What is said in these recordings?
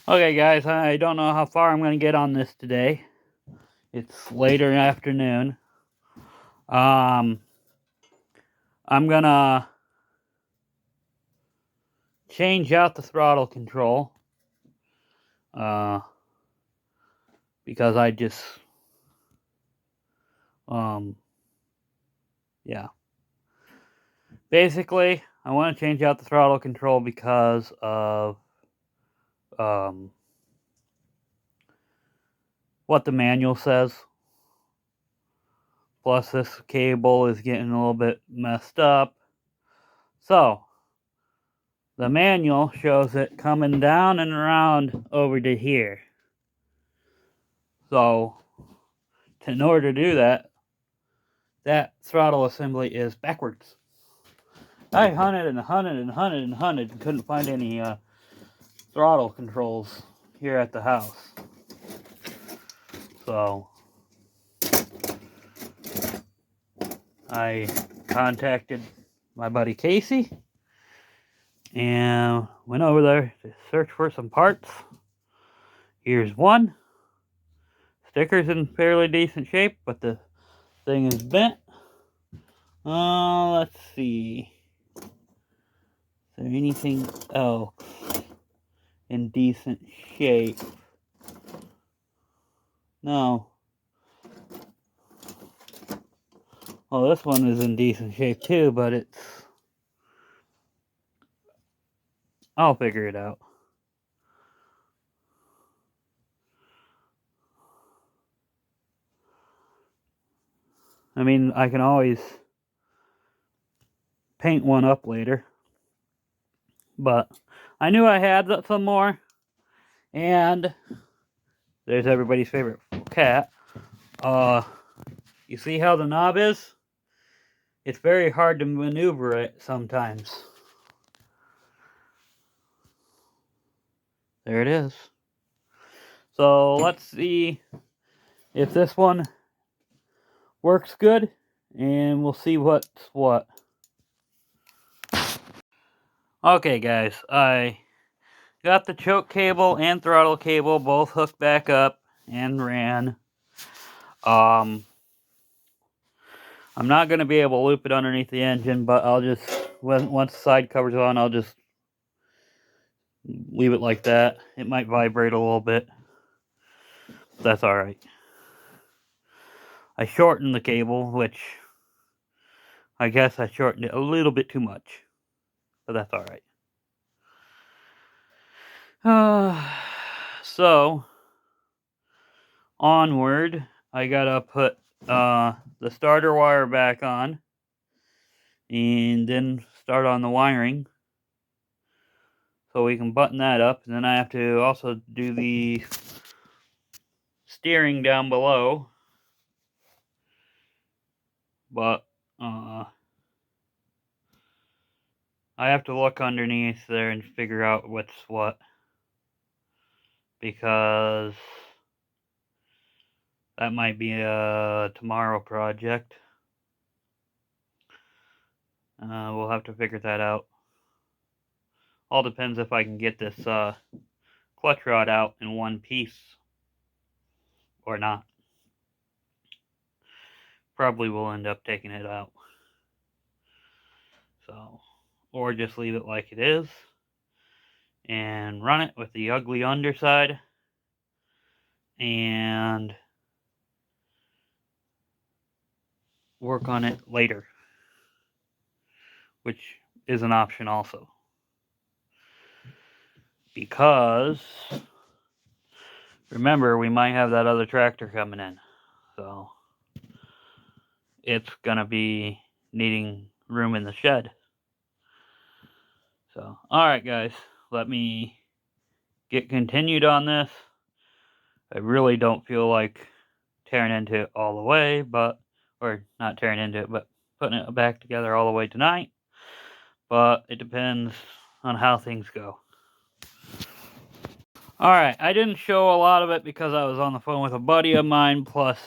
Okay, guys, I don't know how far I'm going to get on this today. It's later afternoon. I'm going to change out the throttle control uh, because I just, yeah. Basically, I want to change out the throttle control because of what the manual says. Plus, this cable is getting a little bit messed up. So, the manual shows it coming down and around over to here. So, in order to do that, that throttle assembly is backwards. I hunted and hunted and hunted and hunted and couldn't find any throttle controls here at the house. So, I contacted my buddy Casey and went over there to search for some parts. Here's one. Sticker's in fairly decent shape, but the thing is bent. Let's see. Is there anything else in decent shape? No. Well, this one is in decent shape too, but it's... I'll figure it out. I mean, I can always paint one up later. But I knew I had some more. And there's everybody's favorite cat. You see how the knob is? It's very hard to maneuver it sometimes. There it is. So let's see if this one works good, and we'll see what's what. Okay, guys, I got the choke cable and throttle cable both hooked back up and ran. I'm not going to be able to loop it underneath the engine, but I'll just, once the side cover's on, I'll just leave it like that. It might vibrate a little bit. That's alright. I shortened the cable, which I guess I shortened it a little bit too much. But that's alright. So, onward, I gotta put the starter wire back on and then start on the wiring so we can button that up. And then I have to also do the steering down below, but I have to look underneath there and figure out what's what, because that might be a tomorrow project. We'll have to figure that out. All depends if I can get this clutch rod out in one piece or not. Probably will end up taking it out. So, or just leave it like it is and run it with the ugly underside and work on it later, which is an option also. Because, remember, we might have that other tractor coming in. So, it's going to be needing room in the shed. So, alright guys, let me get continued on this. I really don't feel like tearing into it all the way, or not tearing into it, but putting it back together all the way tonight. But it depends on how things go. Alright, I didn't show a lot of it because I was on the phone with a buddy of mine, plus,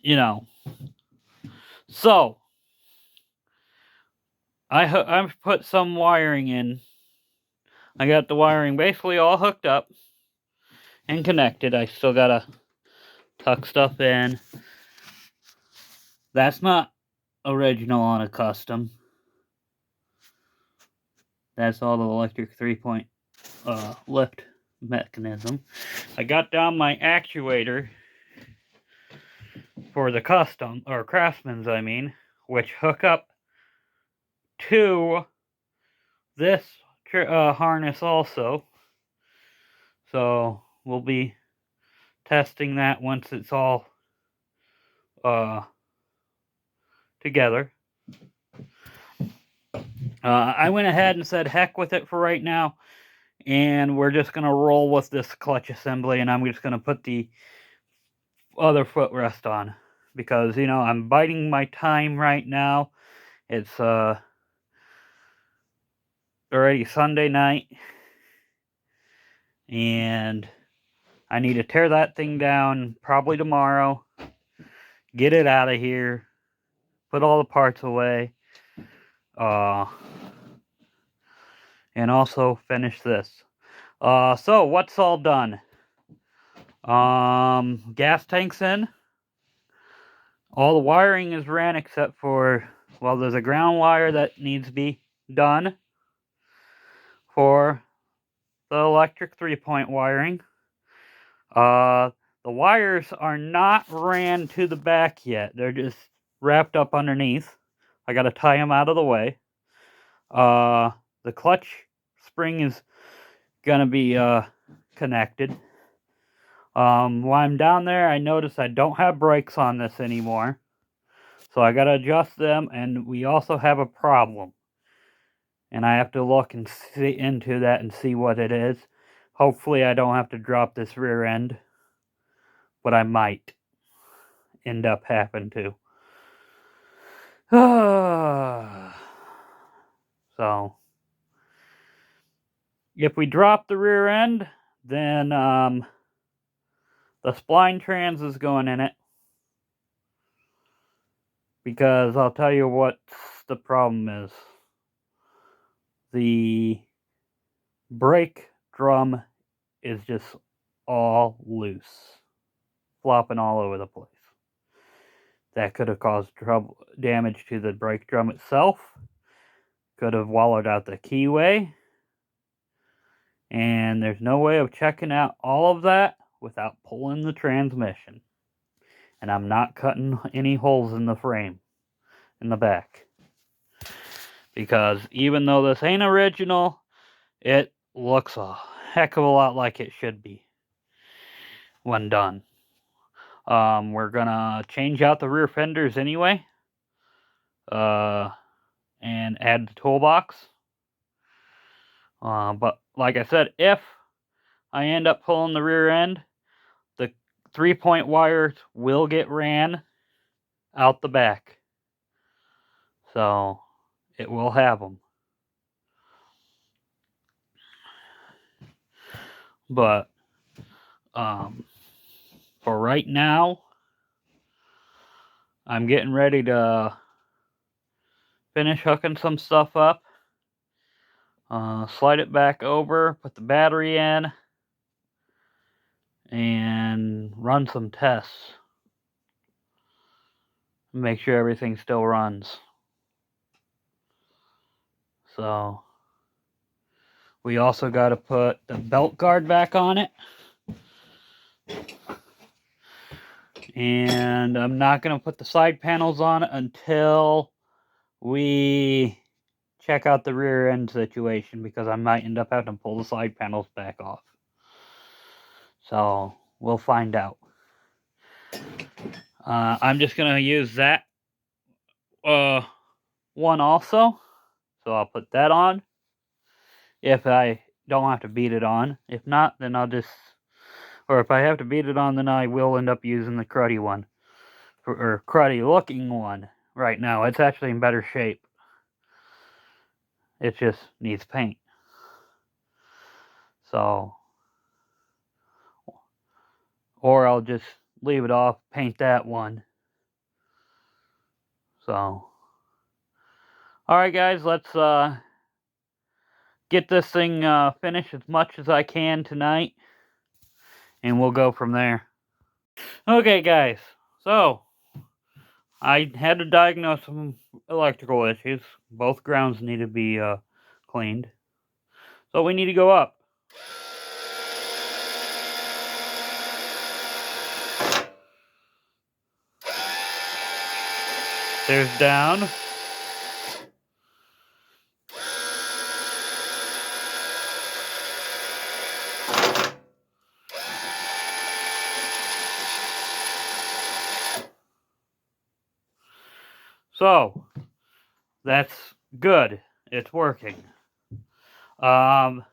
you know. So, I put some wiring in I got the wiring basically all hooked up and connected. I still gotta tuck stuff in. That's not original on a custom. That's all the electric 3-point lift mechanism. I got down my actuator for the custom, or Craftsman's I mean, which hook up to this harness also. So we'll be testing that once it's all together. I went ahead and said heck with it for right now, and we're just going to roll with this clutch assembly, and I'm just going to put the other footrest on, because, you know, I'm biding my time right now. It's already Sunday night, and I need to tear that thing down probably tomorrow, get it out of here, put all the parts away, and also finish this. So what's all done? Gas tank's in. All the wiring is ran except for, well, there's a ground wire that needs to be done for the electric 3-point wiring. The wires are not ran to the back yet. They're just wrapped up underneath. I gotta tie them out of the way. The clutch spring is gonna be connected. While I'm down there, I noticed I don't have brakes on this anymore. So I gotta adjust them, and we also have a problem. And I have to look and see into that and see what it is. Hopefully I don't have to drop this rear end, but I might end up having to. So if we drop the rear end, then the spline trans is going in it. Because I'll tell you what the problem is. The brake drum is just all loose, flopping all over the place. That could have caused damage to the brake drum itself. Could have wallowed out the keyway. And there's no way of checking out all of that without pulling the transmission. And I'm not cutting any holes in the frame in the back. Because even though this ain't original, it looks a heck of a lot like it should be when done. We're gonna change out the rear fenders anyway, and add the toolbox. But like I said, if I end up pulling the rear end, the 3-point wires will get ran out the back. So it will have them. But for right now, I'm getting ready to finish hooking some stuff up. Slide it back over, put the battery in, and run some tests. Make sure everything still runs. So we also got to put the belt guard back on it. And I'm not going to put the side panels on it until we check out the rear end situation, because I might end up having to pull the side panels back off. So we'll find out. I'm just going to use that one also. So I'll put that on if I don't have to beat it on. If not, then I'll just, or if I have to beat it on, then I will end up using the cruddy one, or cruddy looking one right now. It's actually in better shape. It just needs paint. So, or I'll just leave it off, paint that one. So, alright guys, let's get this thing finished as much as I can tonight, and we'll go from there. Okay, guys, so I had to diagnose some electrical issues. Both grounds need to be cleaned. So we need to go up. There's down. So, that's good. It's working. Over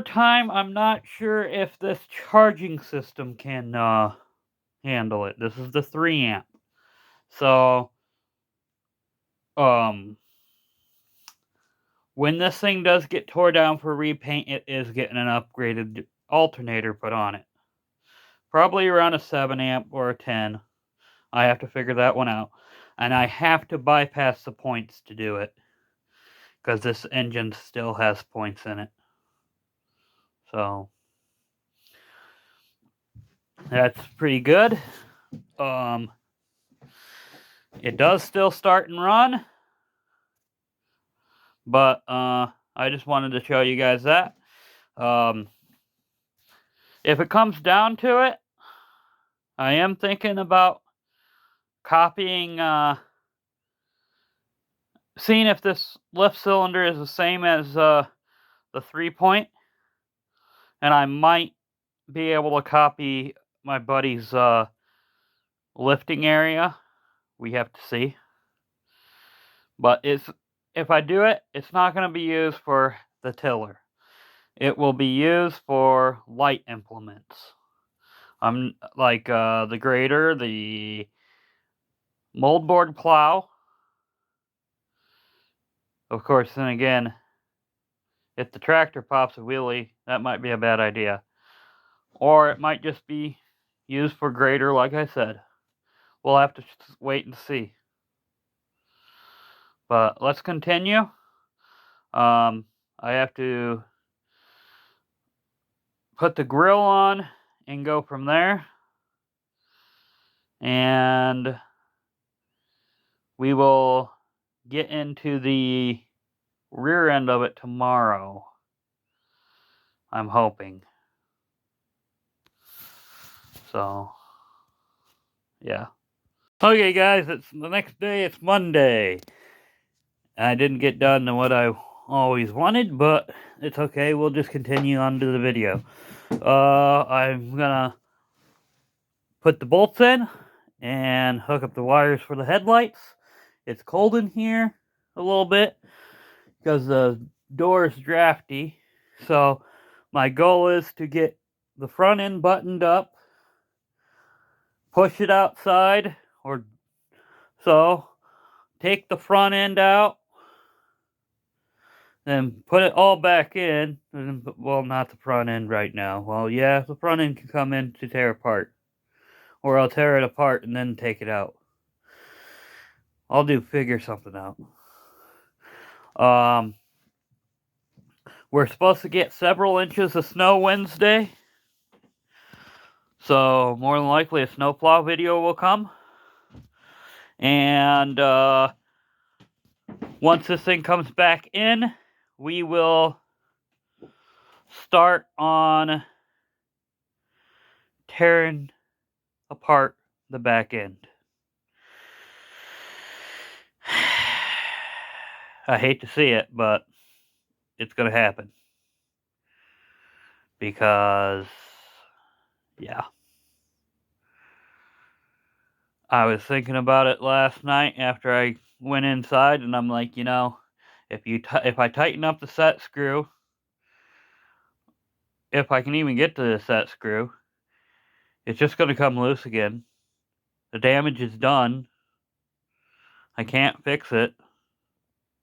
time, I'm not sure if this charging system can handle it. This is the 3 amp. So, when this thing does get tore down for repaint, it is getting an upgraded alternator put on it. Probably around a 7 amp or a 10. I have to figure that one out. And I have to bypass the points to do it, because this engine still has points in it. So, that's pretty good. It does still start and run, but I just wanted to show you guys that. If it comes down to it, I am thinking about copying, seeing if this lift cylinder is the same as the 3-point, and I might be able to copy my buddy's lifting area. We have to see. But if I do it, it's not going to be used for the tiller. It will be used for light implements. Like the grader, the moldboard plow. Of course, then again, if the tractor pops a wheelie, that might be a bad idea. Or it might just be used for grader, like I said. We'll have to wait and see. But let's continue. I have to put the grill on and go from there. And we will get into the rear end of it tomorrow. I'm hoping. So, yeah. Okay, guys, it's the next day. It's Monday. I didn't get done to what I always wanted, but it's okay. We'll just continue on to the video. I'm gonna put the bolts in and hook up the wires for the headlights. It's cold in here a little bit because the door is drafty. So my goal is to get the front end buttoned up, push it outside, or so, take the front end out, then put it all back in. Well, not the front end right now. Well, yeah, the front end can come in to tear apart. Or I'll tear it apart and then take it out. I'll figure something out. We're supposed to get several inches of snow Wednesday. So, more than likely a snowplow video will come. And, once this thing comes back in, we will start on tearing apart the back end. I hate to see it, but it's going to happen. Because, yeah. I was thinking about it last night after I went inside, and I'm like, you know, if I tighten up the set screw, if I can even get to the set screw, it's just going to come loose again. The damage is done. I can't fix it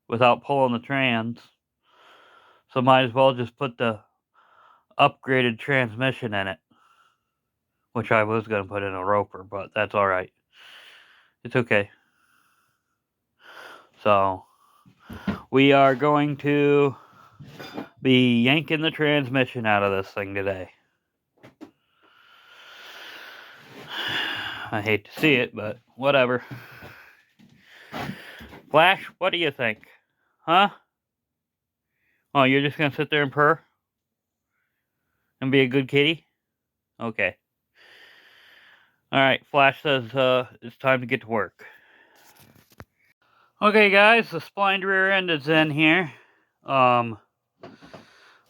without pulling the trans. So might as well just put the upgraded transmission in it. Which I was going to put in a roper, but that's alright. It's okay. So, we are going to be yanking the transmission out of this thing today. I hate to see it, but whatever. Flash, what do you think? Huh? Oh, you're just gonna sit there and purr? And be a good kitty? Okay. Alright, Flash says it's time to get to work. Okay guys, the splined rear end is in here. I'm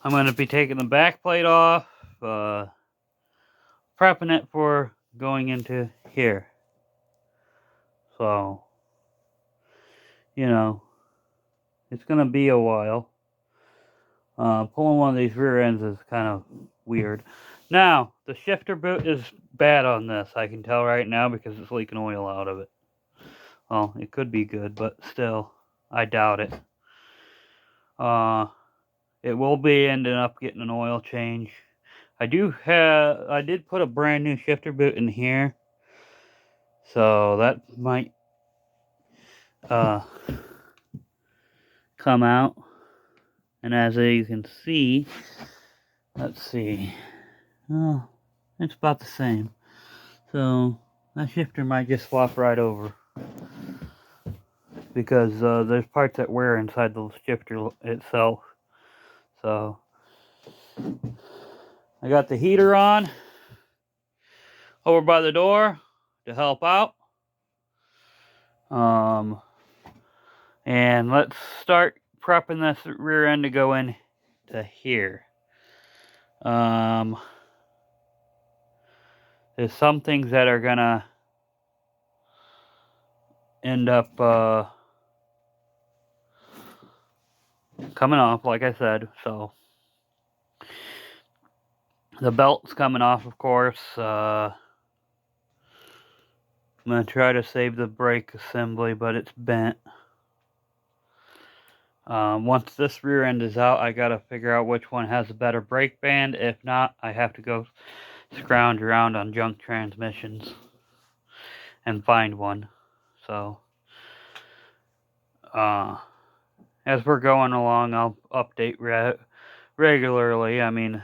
gonna be taking the back plate off, prepping it for going into here. So, you know, it's gonna be a while. Pulling one of these rear ends is kind of weird. Now, the shifter boot is bad on this. I can tell right now because it's leaking oil out of it. Well, it could be good, but still, I doubt it. It will be ending up getting an oil change. I did put a brand new shifter boot in here, so that might come out. And as you can see, let's see, oh, it's about the same. So that shifter might just swap right over, because there's parts that wear inside the shifter itself. So I got the heater on over by the door to help out. And let's start prepping this rear end to go in to here. There's some things that are gonna end up coming off, like I said. So the belt's coming off, of course. I'm gonna try to save the brake assembly, but it's bent. Once this rear end is out, I gotta figure out which one has a better brake band. If not, I have to go scrounge around on junk transmissions and find one. So as we're going along, I'll update regularly. I mean,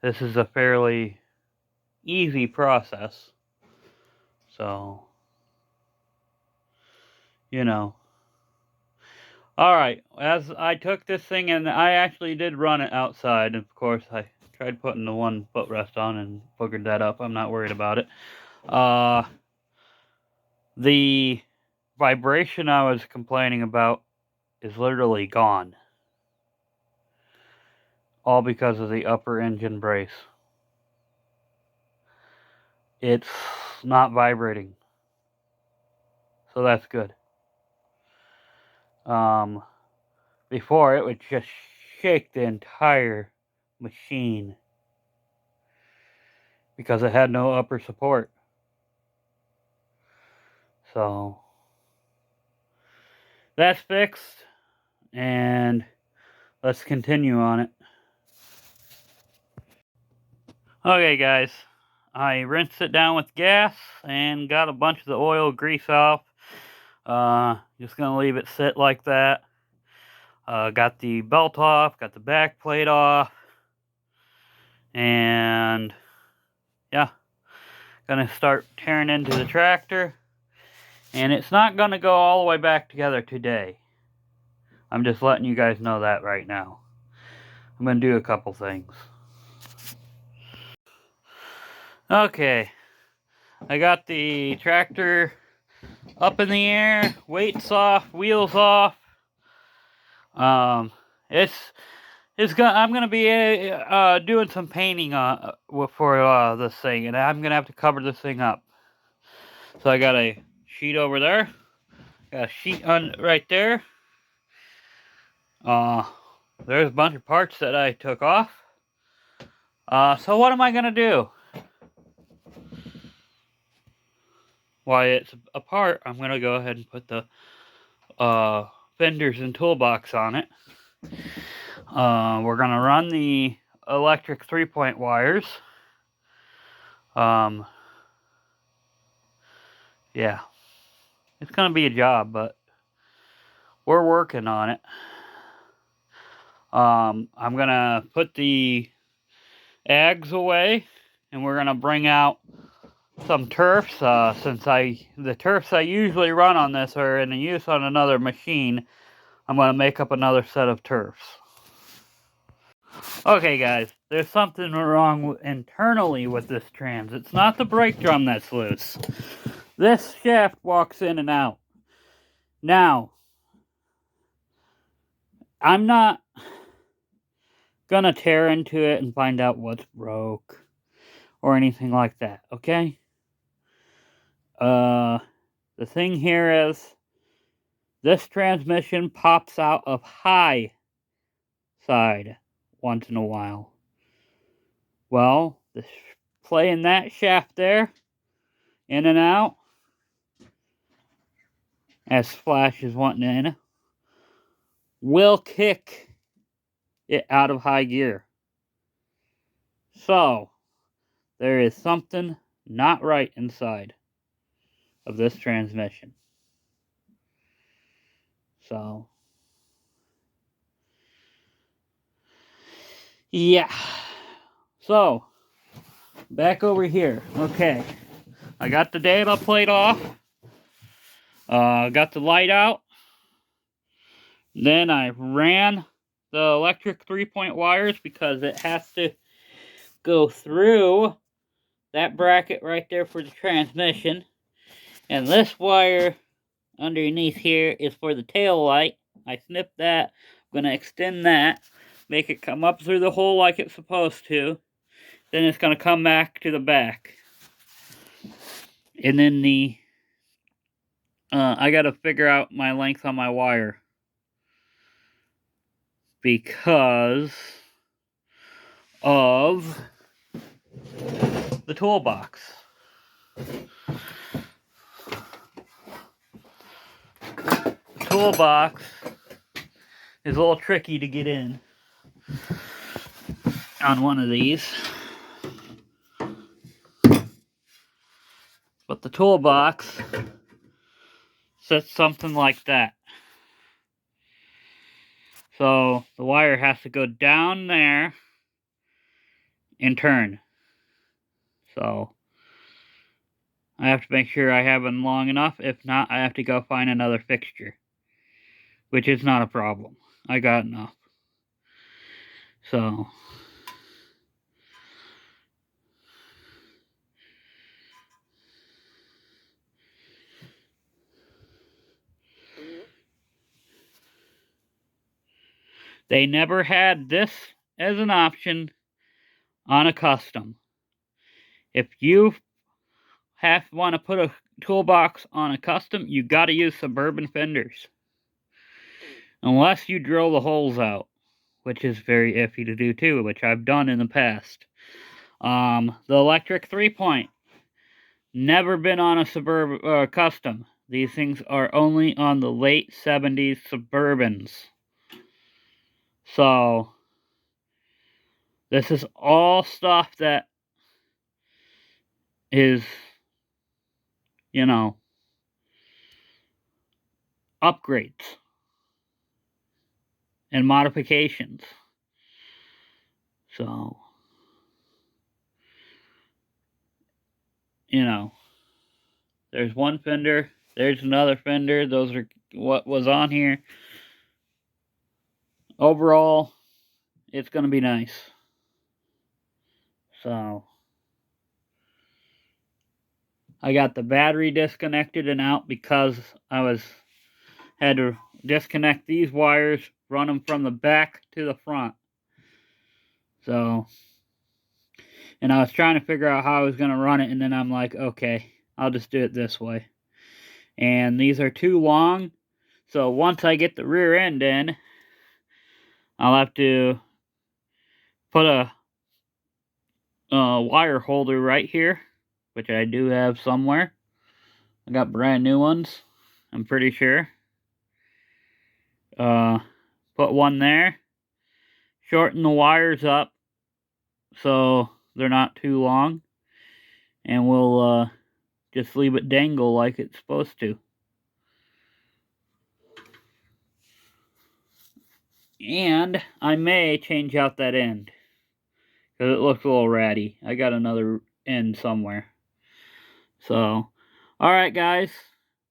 this is a fairly easy process, so you know. Alright, as I took this thing, and I actually did run it outside. Of course, I tried putting the one footrest on and boogered that up. I'm not worried about it. The vibration I was complaining about is literally gone. All because of the upper engine brace. It's not vibrating. So that's good. Before, it would just shake the entire machine because it had no upper support. So that's fixed, and let's continue on it. Okay guys, I rinsed it down with gas and got a bunch of the oil grease off. Just gonna leave it sit like that. Got the belt off, got the back plate off, and yeah, gonna start tearing into the tractor. And it's not gonna go all the way back together today. I'm just letting you guys know that right now. I'm gonna do a couple things. Okay, I got the tractor up in the air, weights off, wheels off. I'm gonna be doing some painting for this thing, and I'm gonna have to cover this thing up. So I got a sheet over there, got a sheet on right there. There's a bunch of parts that I took off. So what am I gonna do? While it's apart, I'm gonna go ahead and put the fenders and toolbox on it. We're gonna run the electric 3-point wires. Yeah, it's gonna be a job, but we're working on it. I'm gonna put the eggs away, and we're gonna bring out some turfs. Since the turfs I usually run on this are in use on another machine, I'm gonna make up another set of turfs. Okay, guys, there's something wrong internally with this trans. It's not the brake drum that's loose. This shaft walks in and out. Now, I'm not gonna tear into it and find out what's broke or anything like that, okay? The thing here is this transmission pops out of high side once in a while. Well, playing that shaft there, in and out, as Flash is wanting in, will kick it out of high gear. So, there is something not right inside of this transmission. So, yeah. So, back over here. Okay. I got the data plate off. Got the light out. Then I ran the electric 3-point wires because it has to go through that bracket right there for the transmission. And this wire underneath here is for the tail light. I snipped that. I'm going to extend that. Make it come up through the hole like it's supposed to. Then it's going to come back to the back. And then I got to figure out my length on my wire. Because of the toolbox. The toolbox is a little tricky to get in on one of these. But the toolbox sits something like that. So the wire has to go down there and turn. So I have to make sure I have them long enough. If not, I have to go find another fixture, which is not a problem. I got enough. So they never had this as an option on a custom. If you want to put a toolbox on a custom, you got to use suburban fenders. Unless you drill the holes out, which is very iffy to do too, which I've done in the past. The electric 3-point, never been on a custom. These things are only on the late 70s Suburbans. So, this is all stuff that is, you know, upgrades and modifications. So, you know, there's one fender, there's another fender. Those are what was on here. Overall, it's going to be nice. So, I got the battery disconnected and out because I had to disconnect these wires, run them from the back to the front. So, and I was trying to figure out how I was going to run it, and then I'm like, okay, I'll just do it this way. And these are too long, so once I get the rear end in, I'll have to put a wire holder right here, which I do have somewhere. I got brand new ones, I'm pretty sure. Put one there, shorten the wires up so they're not too long, and we'll just leave it dangle like it's supposed to. And I may change out that end, because it looks a little ratty. I got another end somewhere. So, alright guys.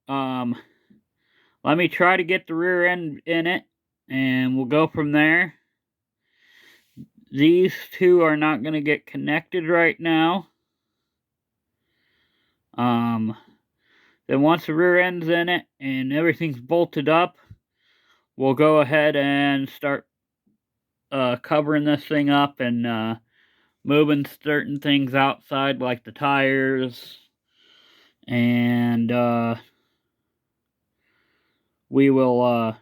Let me try to get the rear end in it, and we'll go from there. These two are not going to get connected right now. Then once the rear end's in it and everything's bolted up, we'll go ahead and start covering this thing up and moving certain things outside, like the tires, and we will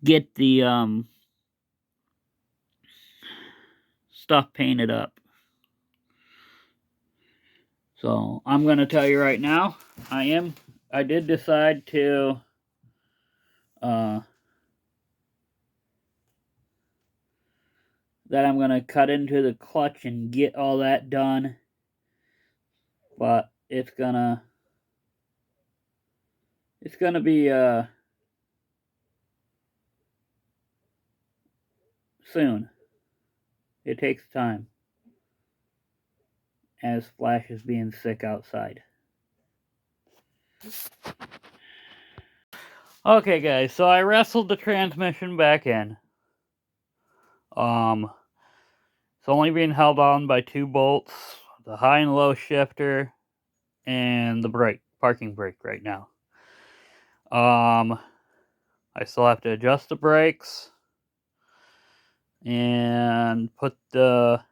get the stuff painted up. So I'm going to tell you right now, I did decide to that I'm going to cut into the clutch and get all that done. But it's gonna be soon. It takes time, as Flash is being sick outside. Okay guys, so I wrestled the transmission back in. It's only being held on by 2 bolts, the high and low shifter, and the parking brake right now. I still have to adjust the brakes and put the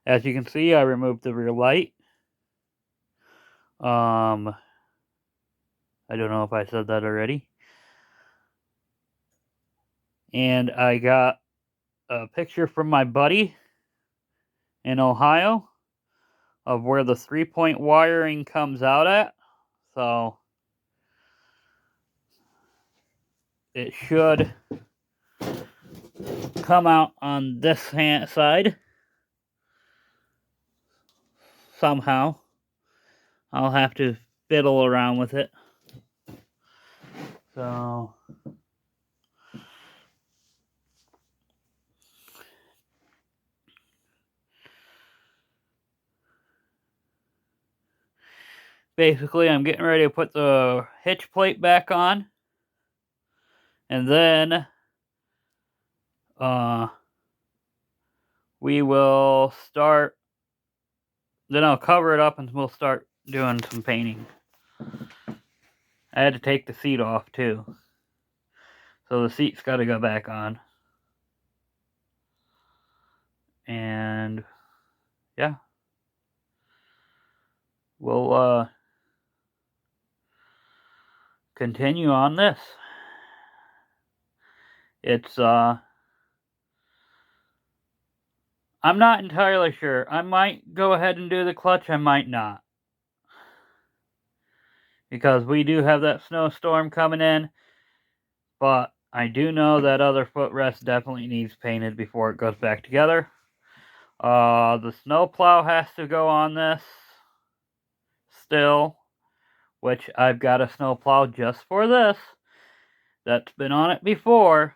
as you can see, I removed the rear light. I don't know if I said that already. And I got a picture from my buddy in Ohio of where the 3-point wiring comes out at. So it should come out on this side somehow. I'll have to fiddle around with it. So basically, I'm getting ready to put the hitch plate back on, and then we will start. Then I'll cover it up and we'll start doing some painting. I had to take the seat off too, so the seat's got to go back on. And yeah, we'll continue on this. It's I'm not entirely sure. I might go ahead and do the clutch, I might not. Because we do have that snowstorm coming in. But I do know that other footrest definitely needs painted before it goes back together. The snowplow has to go on this still, which I've got a snowplow just for this that's been on it before.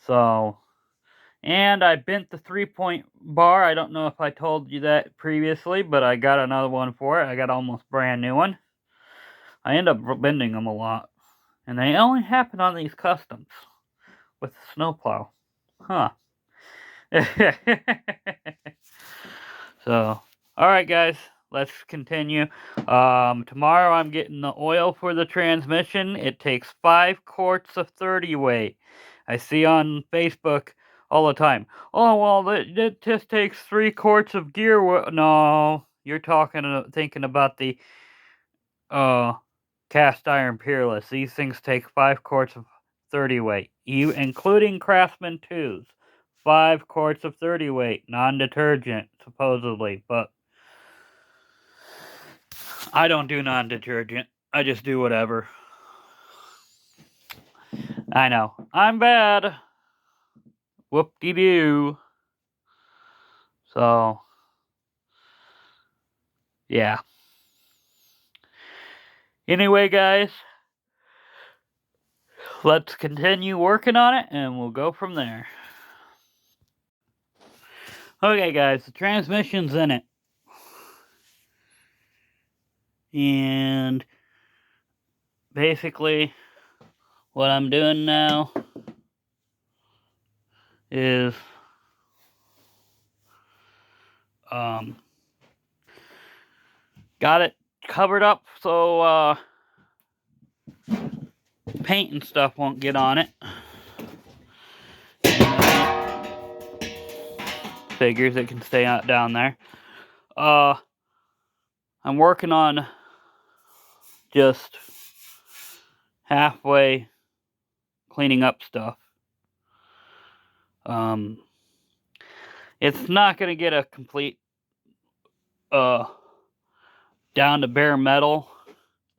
So, and I bent the 3-point bar. I don't know if I told you that previously, but I got another one for it. I got almost brand new one. I end up bending them a lot, and they only happen on these customs with the snowplow. Huh. So, alright guys, let's continue. Tomorrow I'm getting the oil for the transmission. It takes 5 quarts of 30 weight. I see on Facebook all the time, oh, well, it just takes 3 quarts of gear. No, you're thinking about the cast iron peerless. These things take 5 quarts of 30 weight, including Craftsman 2s. 5 quarts of 30 weight, non-detergent, supposedly, but I don't do non-detergent. I just do whatever. I know. I'm bad. Whoop-de-doo. So, yeah. Anyway, guys, let's continue working on it and we'll go from there. Okay, guys, the transmission's in it. And basically, what I'm doing now is got it covered up so paint and stuff won't get on it. Figures it can stay out down there. I'm working on just halfway cleaning up stuff. It's not going to get a complete down to bare metal.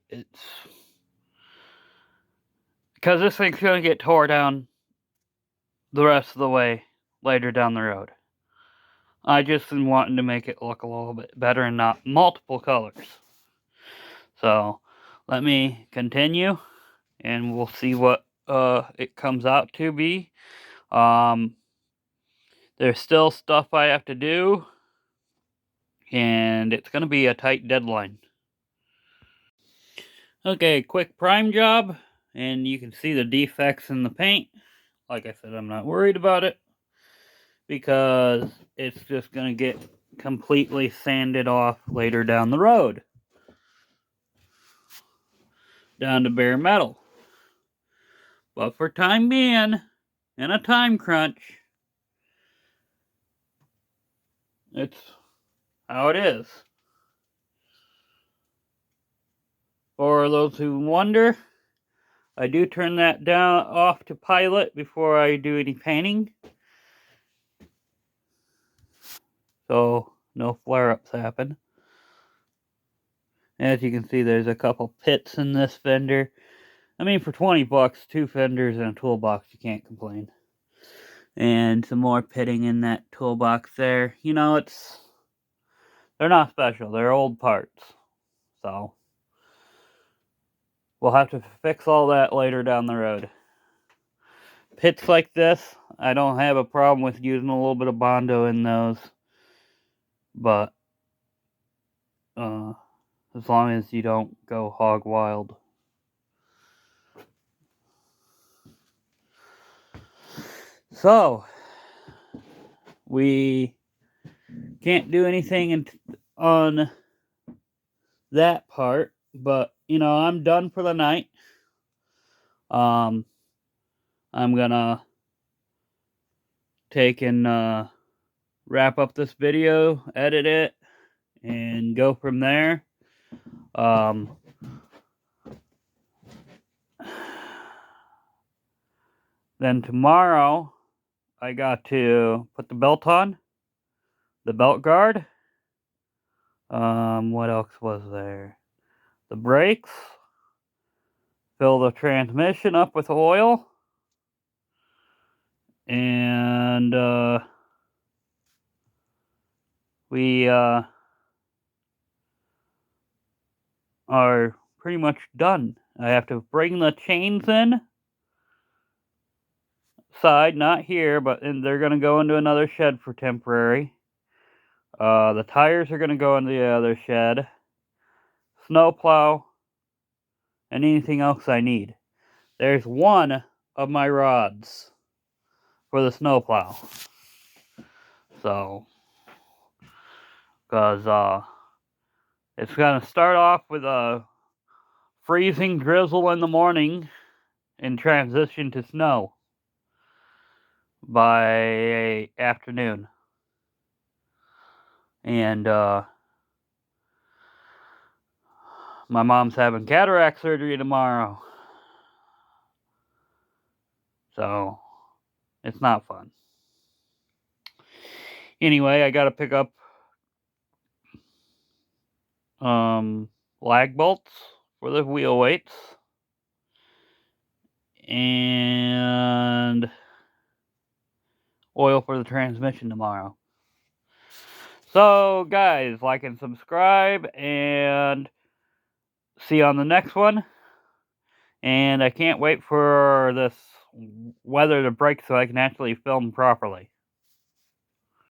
It's because this thing's going to get tore down the rest of the way later down the road. I just am wanting to make it look a little bit better and not multiple colors. So let me continue and we'll see what it comes out to be. There's still stuff I have to do, and it's going to be a tight deadline. Okay, quick prime job, and you can see the defects in the paint. Like I said, I'm not worried about it because it's just going to get completely sanded off later down the road, down to bare metal. But for time being, in a time crunch, it's how it is. For those who wonder, I do turn that down off to pilot before I do any painting, so no flare-ups happen. As you can see, there's a couple pits in this fender. I mean, for 20 bucks, 2 fenders and a toolbox, you can't complain. And some more pitting in that toolbox there. You know, they're not special. They're old parts. So we'll have to fix all that later down the road. Pits like this, I don't have a problem with using a little bit of Bondo in those. But as long as you don't go hog wild. So we can't do anything on that part, but you know, I'm done for the night. I'm gonna take and wrap up this video, edit it, and go from there. Then tomorrow I got to put the belt on, the belt guard. What else was there? The brakes, fill the transmission up with oil, and we are pretty much done. I have to bring the chains in side, not here, but they're going to go into another shed for temporary. The tires are going to go into the other shed, snowplow, and anything else I need. There's one of my rods for the snowplow. So, because it's going to start off with a freezing drizzle in the morning and transition to snow by afternoon. And my mom's having cataract surgery tomorrow. So, it's not fun. Anyway, I got to pick up lag bolts for the wheel weights. And oil for the transmission tomorrow. So, guys, like and subscribe, and see you on the next one. And I can't wait for this weather to break so I can actually film properly.